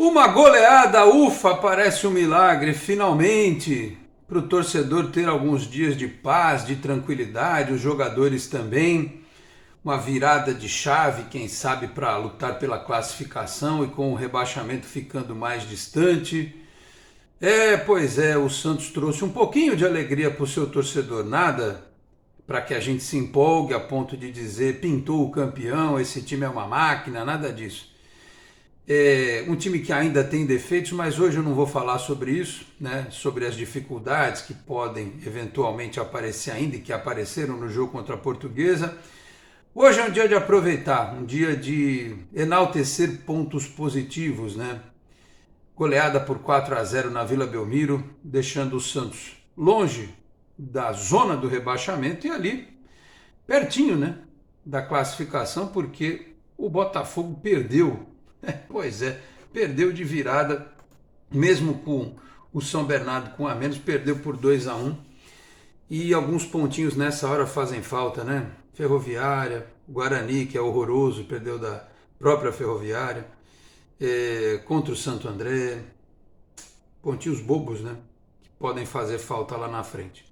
Uma goleada, ufa, parece um milagre, finalmente, para o torcedor ter alguns dias de paz, de tranquilidade, os jogadores também, uma virada de chave, quem sabe, para lutar pela classificação e com o rebaixamento ficando mais distante. Pois é, o Santos trouxe um pouquinho de alegria para o seu torcedor, nada para que a gente se empolgue a ponto de dizer pintou o campeão, esse time é uma máquina, nada disso. Um time que ainda tem defeitos, mas hoje eu não vou falar sobre isso, né? Sobre as dificuldades que podem eventualmente aparecer ainda e que apareceram no jogo contra a Portuguesa. Hoje é um dia de aproveitar, um dia de enaltecer pontos positivos, né? Goleada por 4-0 na Vila Belmiro, deixando o Santos longe da zona do rebaixamento e ali pertinho, né, da classificação, porque o Botafogo perdeu. Pois é, perdeu de virada, mesmo com o São Bernardo com a menos, perdeu por 2-1. E alguns pontinhos nessa hora fazem falta, né? Ferroviária, Guarani, que é horroroso, perdeu da própria Ferroviária, contra o Santo André. Pontinhos bobos, né? Que podem fazer falta lá na frente.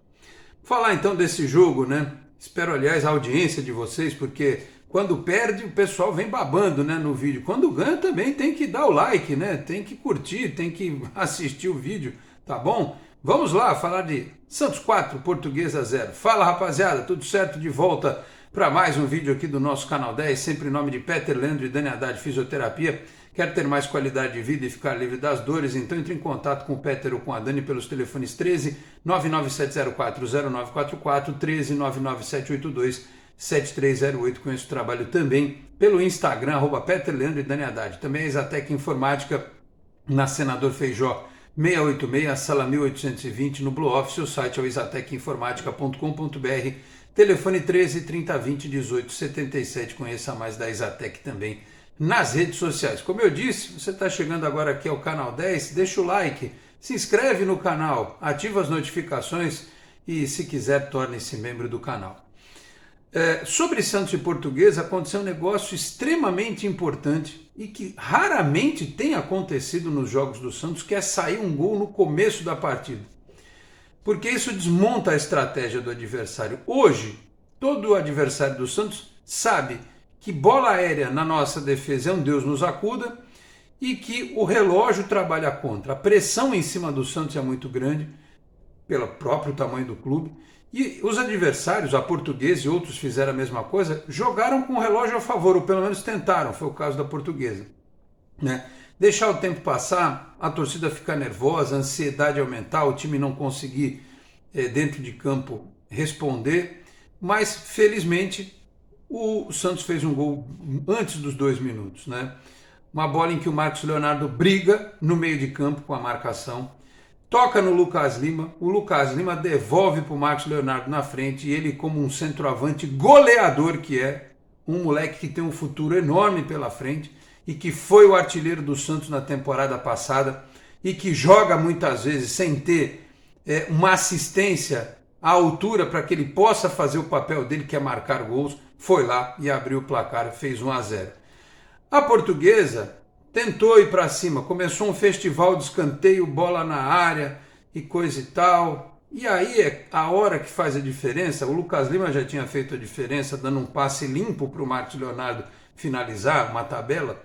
Falar então desse jogo, né? Espero, aliás, a audiência de vocês, porque quando perde, o pessoal vem babando, né, no vídeo. Quando ganha também tem que dar o like, né? Tem que curtir, tem que assistir o vídeo, tá bom? Vamos lá falar de Santos 4, Portuguesa 0. Fala, rapaziada, tudo certo? De volta para mais um vídeo aqui do nosso Canal 10, sempre em nome de Peter Leandro e Dani Haddad Fisioterapia. Quer ter mais qualidade de vida e ficar livre das dores? Então entre em contato com o Peter ou com a Dani pelos telefones 13 997040944, 13 997827308. Conheço o trabalho também pelo Instagram, Peter Leandro e Dani Haddad. Também a Exatec Informática na Senador Feijó 686, sala 1820, no Blue Office. O site é o exatecinformatica.com.br. Telefone 13 3020 1877. Conheça mais da Exatec também nas redes sociais. Como eu disse, você está chegando agora aqui ao Canal 10, deixa o like, se inscreve no canal, ativa as notificações e, se quiser, torne-se membro do canal. Sobre Santos e Portuguesa, aconteceu um negócio extremamente importante e que raramente tem acontecido nos jogos do Santos, que é sair um gol no começo da partida. Porque isso desmonta a estratégia do adversário. Hoje, todo adversário do Santos sabe que bola aérea na nossa defesa é um Deus nos acuda e que o relógio trabalha contra. A pressão em cima do Santos é muito grande, pelo próprio tamanho do clube, e os adversários, a Portuguesa e outros fizeram a mesma coisa, jogaram com o relógio a favor, ou pelo menos tentaram, foi o caso da Portuguesa, né? Deixar o tempo passar, a torcida ficar nervosa, a ansiedade aumentar, o time não conseguir dentro de campo responder, mas felizmente o Santos fez um gol antes dos 2 minutos, né? Uma bola em que o Marcos Leonardo briga no meio de campo com a marcação, toca no Lucas Lima, o Lucas Lima devolve para o Marcos Leonardo na frente e ele, como um centroavante goleador que é, um moleque que tem um futuro enorme pela frente e que foi o artilheiro do Santos na temporada passada e que joga muitas vezes sem ter uma assistência à altura para que ele possa fazer o papel dele, que é marcar gols, foi lá e abriu o placar, fez 1-0. A Portuguesa tentou ir para cima, começou um festival de escanteio, bola na área e coisa e tal. E aí é a hora que faz a diferença. O Lucas Lima já tinha feito a diferença, dando um passe limpo para o Marcos Leonardo finalizar uma tabela.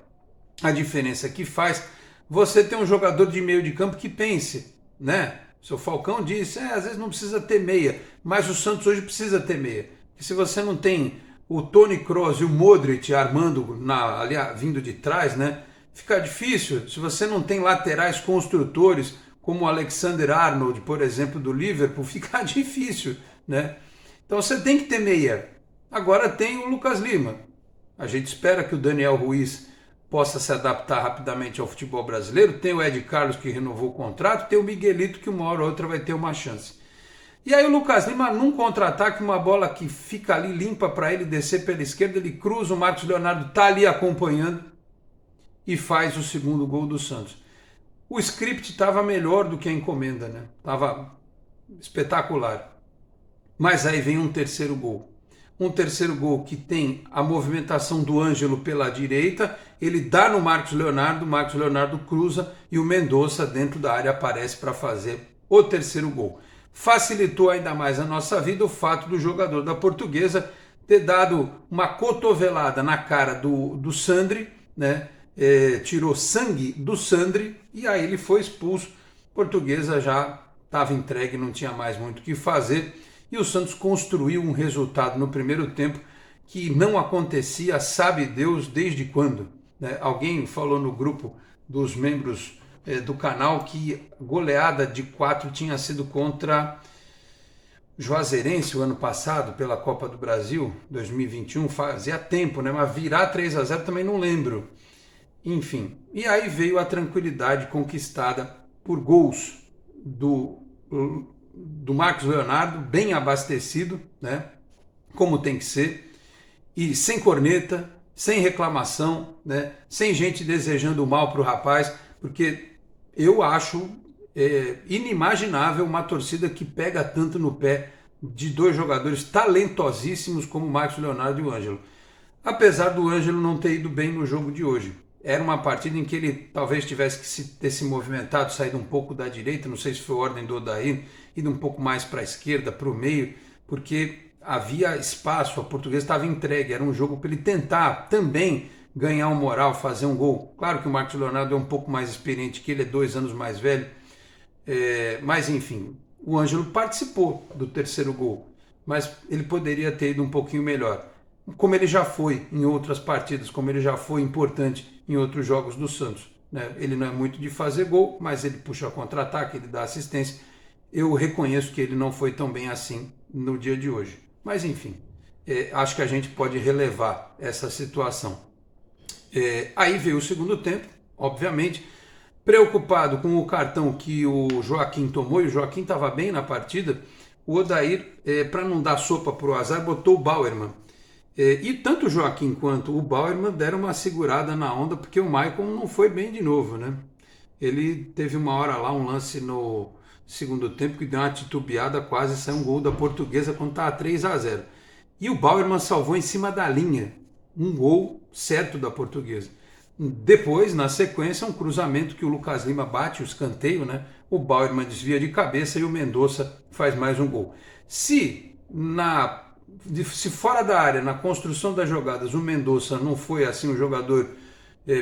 A diferença que faz você ter um jogador de meio de campo que pense, né? O seu Falcão disse, às vezes não precisa ter meia, mas o Santos hoje precisa ter meia. E se você não tem o Toni Kroos e o Modric armando ali vindo de trás, né? Fica difícil. Se você não tem laterais construtores como o Alexander-Arnold, por exemplo, do Liverpool, fica difícil, né? Então você tem que ter meia. Agora tem o Lucas Lima. A gente espera que o Daniel Ruiz possa se adaptar rapidamente ao futebol brasileiro. Tem o Ed Carlos, que renovou o contrato, tem o Miguelito, que uma hora ou outra vai ter uma chance. E aí o Lucas Lima, num contra-ataque, uma bola que fica ali limpa para ele descer pela esquerda, ele cruza, o Marcos Leonardo está ali acompanhando e faz o segundo gol do Santos. O script estava melhor do que a encomenda, né? Estava espetacular. Mas aí vem um terceiro gol. um terceiro gol que tem a movimentação do Ângelo pela direita, ele dá no Marcos Leonardo cruza e o Mendonça dentro da área aparece para fazer o terceiro gol. Facilitou ainda mais a nossa vida o fato do jogador da Portuguesa ter dado uma cotovelada na cara do Sandri, né? Tirou sangue do Sandri e aí ele foi expulso. Portuguesa já estava entregue, não tinha mais muito o que fazer. E o Santos construiu um resultado no primeiro tempo que não acontecia, sabe Deus, desde quando. Né? Alguém falou no grupo dos membros do canal que goleada de 4 tinha sido contra Juazeirense o ano passado, pela Copa do Brasil, 2021, fazia tempo, né? Mas virar 3-0 também não lembro. Enfim, e aí veio a tranquilidade conquistada por gols do Marcos Leonardo, bem abastecido, né? Como tem que ser, e sem corneta, sem reclamação, né? Sem gente desejando mal para o rapaz, porque eu acho inimaginável uma torcida que pega tanto no pé de dois jogadores talentosíssimos como o Marcos Leonardo e o Ângelo. Apesar do Ângelo não ter ido bem no jogo de hoje. Era uma partida em que ele talvez tivesse que ter se movimentado, saído um pouco da direita, não sei se foi ordem do Odair, indo um pouco mais para a esquerda, para o meio, porque havia espaço, a Portuguesa estava entregue, era um jogo para ele tentar também ganhar um moral, fazer um gol. Claro que o Marcos Leonardo é um pouco mais experiente que ele, é 2 anos mais velho, mas enfim, o Ângelo participou do terceiro gol, mas ele poderia ter ido um pouquinho melhor. Como ele já foi em outras partidas, como ele já foi importante em outros jogos do Santos. Né? Ele não é muito de fazer gol, mas ele puxa contra-ataque, ele dá assistência. Eu reconheço que ele não foi tão bem assim no dia de hoje. Mas enfim, acho que a gente pode relevar essa situação. Aí veio o segundo tempo, obviamente, preocupado com o cartão que o Joaquim tomou, e o Joaquim estava bem na partida, o Odair, para não dar sopa para o azar, botou o Bauerman. E tanto o Joaquim quanto o Bauerman deram uma segurada na onda, porque o Maicon não foi bem de novo, né? Ele teve uma hora lá, um lance no segundo tempo, que deu uma titubeada, quase saiu um gol da Portuguesa quando estava 3-0. E o Bauerman salvou em cima da linha, um gol certo da Portuguesa. Depois, na sequência, um cruzamento que o Lucas Lima bate, o escanteio, né? O Bauerman desvia de cabeça e o Mendonça faz mais um gol. Se fora da área, na construção das jogadas, o Mendonça não foi assim um jogador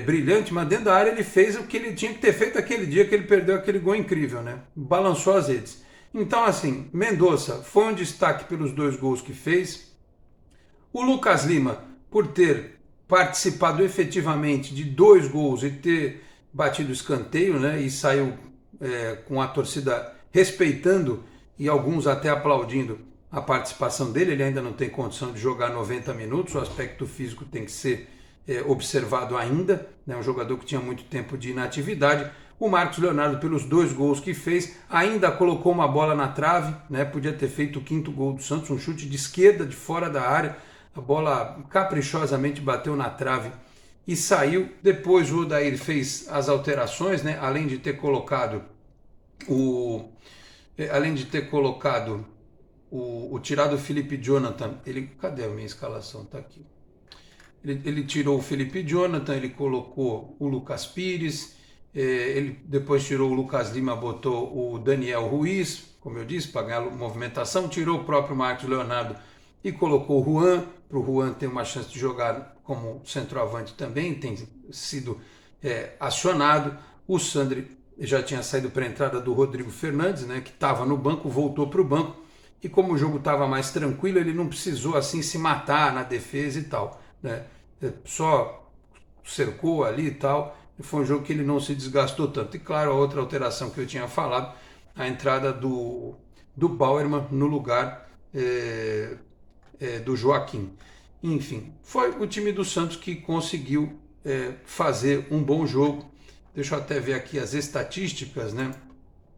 brilhante, mas dentro da área ele fez o que ele tinha que ter feito aquele dia que ele perdeu aquele gol incrível, né? Balançou as redes. Então, assim, Mendonça foi um destaque pelos 2 gols que fez. O Lucas Lima, por ter participado efetivamente de 2 gols e ter batido escanteio, né? E saiu com a torcida respeitando e alguns até aplaudindo a participação dele. Ele ainda não tem condição de jogar 90 minutos, o aspecto físico tem que ser observado ainda, né? Um jogador que tinha muito tempo de inatividade. O Marcos Leonardo, pelos 2 gols que fez, ainda colocou uma bola na trave, né? Podia ter feito o 5º gol do Santos, um chute de esquerda, de fora da área, a bola caprichosamente bateu na trave e saiu. Depois o Odair fez as alterações, né? Além de ter colocado tirado o Felipe Jonathan, cadê a minha escalação? Tá aqui. Ele tirou o Felipe Jonathan, ele colocou o Lucas Pires, ele depois tirou o Lucas Lima, botou o Daniel Ruiz, como eu disse, para ganhar movimentação, tirou o próprio Marcos Leonardo e colocou o Juan, para o Juan ter uma chance de jogar como centroavante também, tem sido acionado. O Sandri já tinha saído para a entrada do Rodrigo Fernandes, né, que estava no banco, voltou para o banco, e como o jogo estava mais tranquilo, ele não precisou assim se matar na defesa e tal, né? Só cercou ali e tal, e foi um jogo que ele não se desgastou tanto. E claro, a outra alteração que eu tinha falado, a entrada do Bauerman no lugar do Joaquim. Enfim, foi o time do Santos que conseguiu fazer um bom jogo. Deixa eu até ver aqui as estatísticas, né,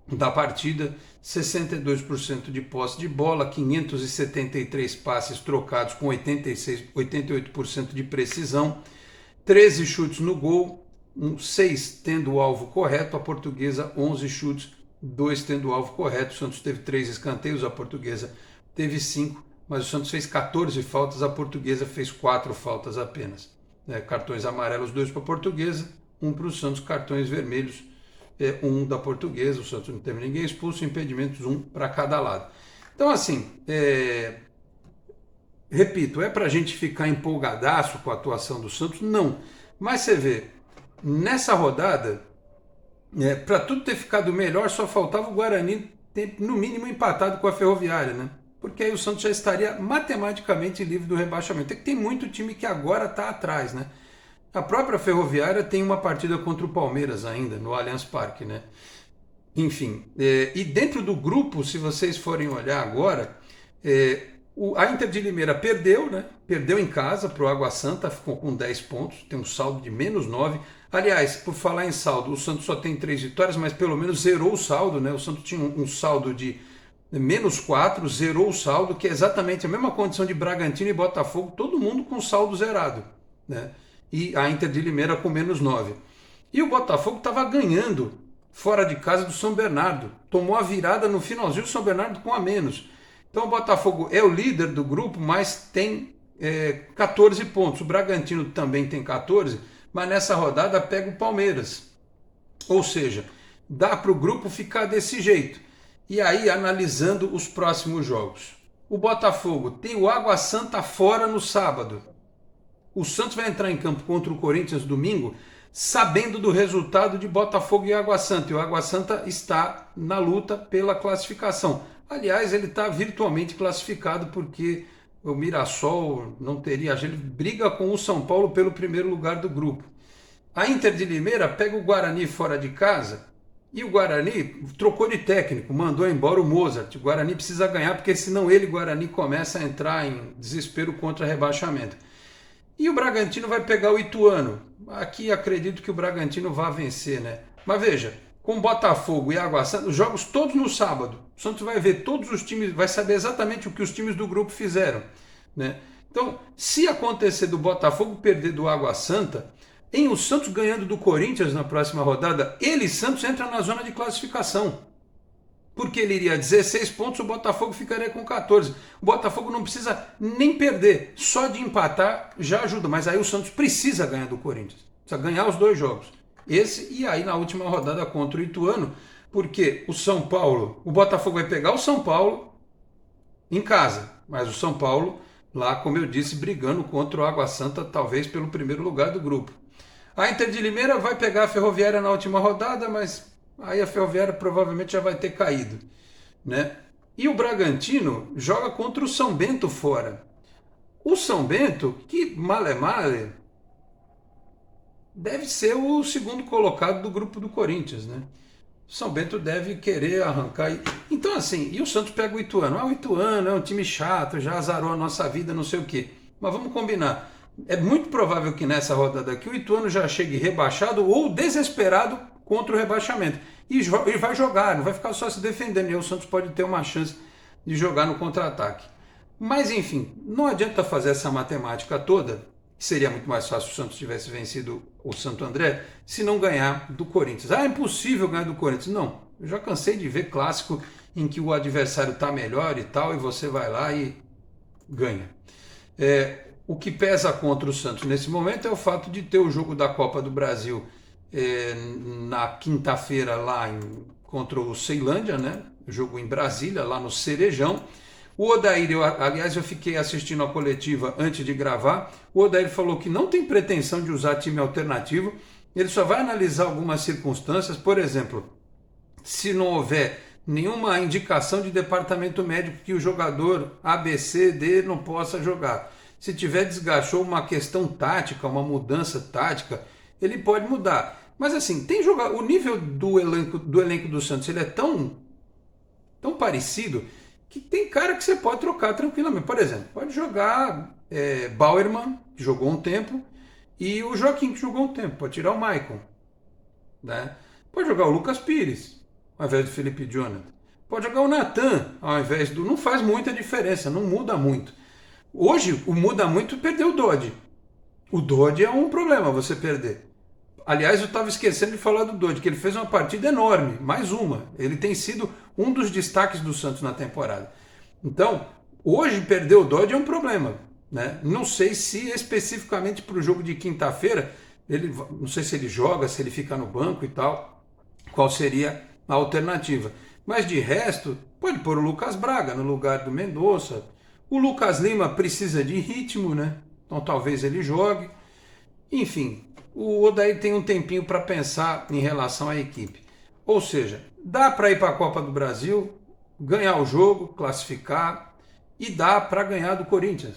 da partida. 62% de posse de bola, 573 passes trocados com 88% de precisão, 13 chutes no gol, 6 tendo o alvo correto, a Portuguesa 11 chutes, 2 tendo o alvo correto. O Santos teve 3 escanteios, a Portuguesa teve 5, mas o Santos fez 14 faltas, a Portuguesa fez 4 faltas apenas. Cartões amarelos, 2 para a Portuguesa, 1 para o Santos, cartões vermelhos, 1 da Portuguesa, o Santos não teve ninguém expulso, impedimentos 1 para cada lado. Então, assim, repito, é para a gente ficar empolgadaço com a atuação do Santos? Não. Mas você vê, nessa rodada, para tudo ter ficado melhor, só faltava o Guarani ter, no mínimo, empatado com a Ferroviária, né? Porque aí o Santos já estaria matematicamente livre do rebaixamento. É que tem muito time que agora está atrás, né? A própria Ferroviária tem uma partida contra o Palmeiras ainda, no Allianz Parque, né? Enfim, e dentro do grupo, se vocês forem olhar agora, a Inter de Limeira perdeu, né? Perdeu em casa para o Água Santa, ficou com 10 pontos, tem um saldo de -9. Aliás, por falar em saldo, o Santos só tem 3 vitórias, mas pelo menos zerou o saldo, né? O Santos tinha um saldo de -4, zerou o saldo, que é exatamente a mesma condição de Bragantino e Botafogo, todo mundo com saldo zerado, né? E a Inter de Limeira com -9. E o Botafogo estava ganhando fora de casa do São Bernardo, tomou a virada no finalzinho do São Bernardo com a menos. Então o Botafogo é o líder do grupo, mas tem 14 pontos. O Bragantino também tem 14, mas nessa rodada pega o Palmeiras. Ou seja, dá para o grupo ficar desse jeito. E aí, analisando os próximos jogos. O Botafogo tem o Água Santa fora no sábado. O Santos vai entrar em campo contra o Corinthians domingo, sabendo do resultado de Botafogo e Água Santa. E o Água Santa está na luta pela classificação. Aliás, ele está virtualmente classificado porque o Mirassol não teria... Ele briga com o São Paulo pelo primeiro lugar do grupo. A Inter de Limeira pega o Guarani fora de casa e o Guarani trocou de técnico, mandou embora o Mozart. O Guarani precisa ganhar porque senão ele, Guarani, começa a entrar em desespero contra rebaixamento. E o Bragantino vai pegar o Ituano. Aqui acredito que o Bragantino vai vencer, né? Mas veja, com Botafogo e Água Santa, os jogos todos no sábado. O Santos vai ver todos os times, vai saber exatamente o que os times do grupo fizeram, né? Então, se acontecer do Botafogo perder do Água Santa, em o Santos ganhando do Corinthians na próxima rodada, ele, Santos, entra na zona de classificação. Porque ele iria 16 pontos, o Botafogo ficaria com 14. O Botafogo não precisa nem perder, só de empatar já ajuda. Mas aí o Santos precisa ganhar do Corinthians, precisa ganhar os 2 jogos. Esse e aí na última rodada contra o Ituano, porque o São Paulo, o Botafogo vai pegar o São Paulo em casa, mas o São Paulo lá, como eu disse, brigando contra o Água Santa, talvez pelo primeiro lugar do grupo. A Inter de Limeira vai pegar a Ferroviária na última rodada, mas aí a Ferroviária provavelmente já vai ter caído, né? E o Bragantino joga contra o São Bento fora. O São Bento, que male, deve ser o segundo colocado do grupo do Corinthians, né? O São Bento deve querer arrancar. Então, assim, e o Santos pega o Ituano. O Ituano é um time chato, já azarou a nossa vida, não sei o quê. Mas vamos combinar. É muito provável que nessa rodada aqui o Ituano já chegue rebaixado ou desesperado contra o rebaixamento. E vai jogar, não vai ficar só se defendendo. E o Santos pode ter uma chance de jogar no contra-ataque. Mas, enfim, não adianta fazer essa matemática toda, que seria muito mais fácil se o Santos tivesse vencido o Santo André, se não ganhar do Corinthians. É impossível ganhar do Corinthians. Não, eu já cansei de ver clássico em que o adversário está melhor e tal, e você vai lá e ganha. O que pesa contra o Santos nesse momento é o fato de ter o jogo da Copa do Brasil na quinta-feira lá contra o Ceilândia, né? Jogo em Brasília, lá no Cerejão. O Odair, aliás, eu fiquei assistindo a coletiva antes de gravar. O Odair falou que não tem pretensão de usar time alternativo. Ele só vai analisar algumas circunstâncias. Por exemplo, se não houver nenhuma indicação de departamento médico que o jogador ABCD não possa jogar. Se tiver desgaste ou uma questão tática, uma mudança tática, ele pode mudar. Mas assim, o nível do elenco do Santos, ele é tão parecido que tem cara que você pode trocar tranquilamente. Por exemplo, pode jogar Bauerman, que jogou um tempo, e o Joaquim, que jogou um tempo. Pode tirar o Maicon, né? Pode jogar o Lucas Pires, ao invés do Felipe Jonathan. Pode jogar o Natan, ao invés do... Não faz muita diferença, não muda muito. Hoje, o muda muito perder o Dodge. O Dodge é um problema você perder. Aliás, eu estava esquecendo de falar do Dodge, que ele fez uma partida enorme, mais uma. Ele tem sido um dos destaques do Santos na temporada. Então, Hoje perder o Dodge é um problema, né? Não sei se especificamente para o jogo de quinta-feira, não sei se ele joga, se ele fica no banco e tal, qual seria a alternativa. Mas de resto, pode pôr o Lucas Braga no lugar do Mendonça. O Lucas Lima precisa de ritmo, né? Então talvez ele jogue. Enfim, o Odair tem um tempinho para pensar em relação à equipe. Ou seja, dá para ir para a Copa do Brasil, ganhar o jogo, classificar, e dá para ganhar do Corinthians.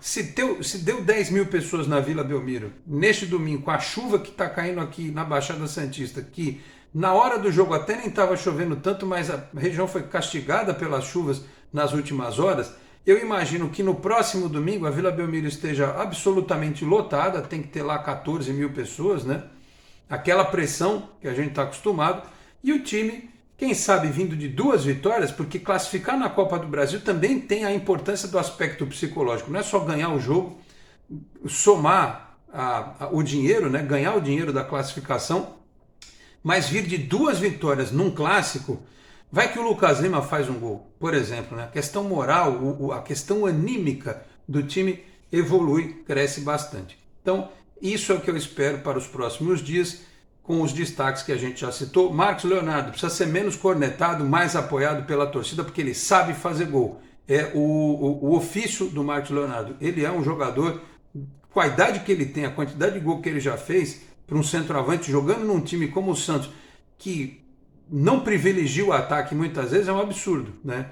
Se deu 10 mil pessoas na Vila Belmiro, neste domingo, com a chuva que está caindo aqui na Baixada Santista, que na hora do jogo até nem estava chovendo tanto, mas a região foi castigada pelas chuvas nas últimas horas, eu imagino que no próximo domingo a Vila Belmiro esteja absolutamente lotada, tem que ter lá 14 mil pessoas, né? Aquela pressão que a gente está acostumado, e o time, quem sabe vindo de 2 vitórias, porque classificar na Copa do Brasil também tem a importância do aspecto psicológico, não é só ganhar o jogo, somar o dinheiro, né? Ganhar o dinheiro da classificação, mas vir de 2 vitórias num clássico. Vai que o Lucas Lima faz um gol, por exemplo, né? A questão moral, a questão anímica do time evolui, cresce bastante. Então, isso é o que eu espero para os próximos dias, com os destaques que a gente já citou. Marcos Leonardo precisa ser menos cornetado, mais apoiado pela torcida, porque ele sabe fazer gol. É o ofício do Marcos Leonardo. Ele é um jogador, com a idade que ele tem, a quantidade de gol que ele já fez, para um centroavante, jogando num time como o Santos, que não privilegia o ataque muitas vezes, é um absurdo, né?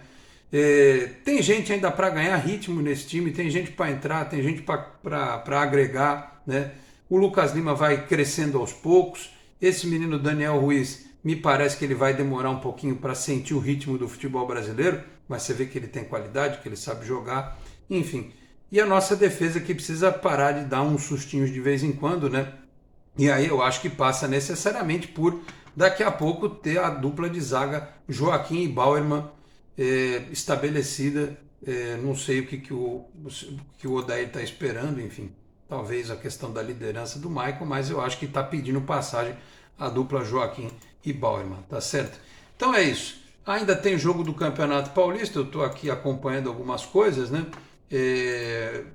Tem gente ainda para ganhar ritmo nesse time, tem gente para entrar, tem gente para agregar, né? O Lucas Lima vai crescendo aos poucos. Esse menino Daniel Ruiz, me parece que ele vai demorar um pouquinho para sentir o ritmo do futebol brasileiro, mas você vê que ele tem qualidade, que ele sabe jogar, enfim. E a nossa defesa que precisa parar de dar uns sustinhos de vez em quando, né? E aí eu acho que passa necessariamente por daqui a pouco ter a dupla de zaga Joaquim e Bauerman estabelecida. Não sei o que o Odair está esperando, enfim. Talvez a questão da liderança do Michael, mas eu acho que está pedindo passagem a dupla Joaquim e Bauerman, tá certo? Então é isso. Ainda tem jogo do Campeonato Paulista, eu estou aqui acompanhando algumas coisas, né?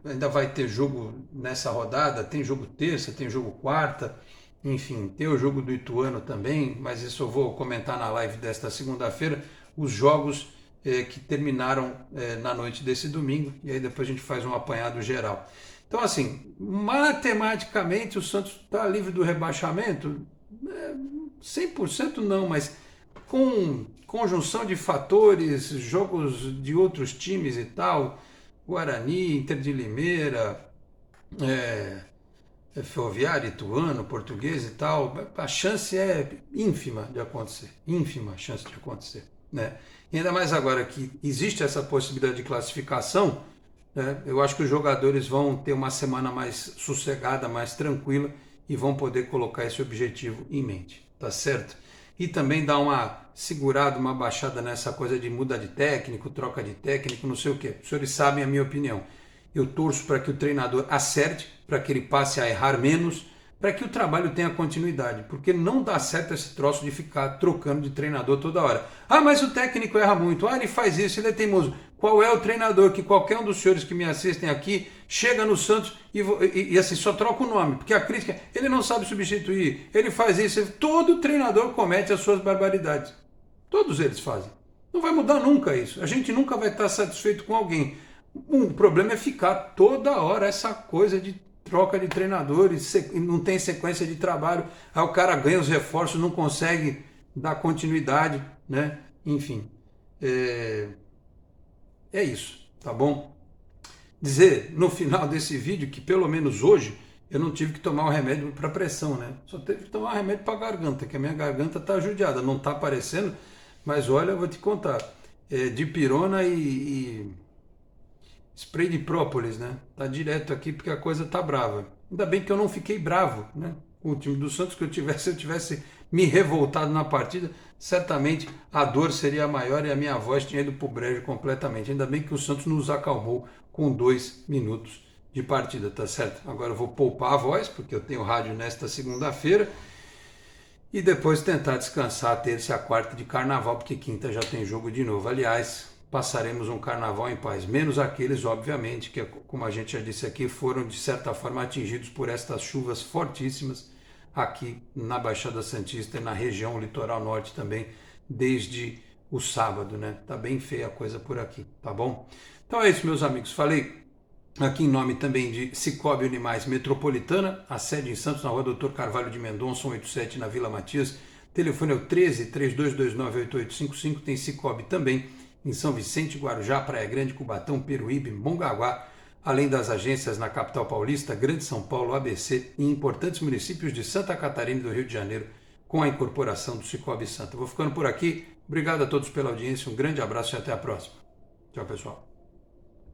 Ainda vai ter jogo nessa rodada, tem jogo terça, tem jogo quarta, enfim, tem o jogo do Ituano também, mas isso eu vou comentar na live desta segunda-feira, os jogos que terminaram na noite desse domingo, e aí depois a gente faz um apanhado geral. Então, assim, matematicamente o Santos está livre do rebaixamento? 100% não, mas com conjunção de fatores, jogos de outros times e tal, Guarani, Inter de Limeira, Ferroviário, Ituano, Português e tal, a chance é ínfima de acontecer, ínfima chance de acontecer, né? E ainda mais agora que existe essa possibilidade de classificação, né? Eu acho que os jogadores vão ter uma semana mais sossegada, mais tranquila e vão poder colocar esse objetivo em mente, tá certo? E também dar uma segurada, uma baixada nessa coisa de muda de técnico, troca de técnico, não sei o quê. Os senhores sabem a minha opinião. Eu torço para que o treinador acerte, para que ele passe a errar menos, para que o trabalho tenha continuidade, porque não dá certo esse troço de ficar trocando de treinador toda hora. Ah, mas o técnico erra muito, ele faz isso, ele é teimoso. Qual é o treinador que qualquer um dos senhores que me assistem aqui chega no Santos e assim, só troca o nome, porque a crítica, ele não sabe substituir, ele faz isso, todo treinador comete as suas barbaridades. Todos eles fazem. Não vai mudar nunca isso, a gente nunca vai estar satisfeito com alguém. O problema é ficar toda hora essa coisa de troca de treinadores, não tem sequência de trabalho, aí o cara ganha os reforços, não consegue dar continuidade, né? Enfim, é isso, tá bom? Dizer no final desse vídeo que pelo menos hoje eu não tive que tomar um remédio para pressão, né? Só teve que tomar um remédio para garganta, que a minha garganta tá judiada, não tá aparecendo, mas olha, eu vou te contar, dipirona e spray de própolis, né? Tá direto aqui porque a coisa tá brava. Ainda bem que eu não fiquei bravo, né? Com o time do Santos, que se eu tivesse me revoltado na partida, certamente a dor seria maior e a minha voz tinha ido pro brejo completamente. Ainda bem que o Santos nos acalmou com 2 minutos de partida, tá certo? Agora eu vou poupar a voz, porque eu tenho rádio nesta segunda-feira, e depois tentar descansar a terça e a quarta de carnaval, porque quinta já tem jogo de novo. Aliás, passaremos um carnaval em paz. Menos aqueles, obviamente, que, como a gente já disse aqui, foram de certa forma atingidos por estas chuvas fortíssimas aqui na Baixada Santista e na região litoral norte também, desde o sábado, né? Tá bem feia a coisa por aqui, tá bom? Então é isso, meus amigos. Falei aqui em nome também de Cicobi Unimais Metropolitana, a sede em Santos, na rua Doutor Carvalho de Mendonça, 187, na Vila Matias. Telefone é o 13-3229-8855. Tem Cicobi também em São Vicente, Guarujá, Praia Grande, Cubatão, Peruíbe, Mongaguá, além das agências na capital paulista, Grande São Paulo, ABC e importantes municípios de Santa Catarina e do Rio de Janeiro, com a incorporação do Cicobi Santa. Vou ficando por aqui. Obrigado a todos pela audiência, um grande abraço e até a próxima. Tchau, pessoal.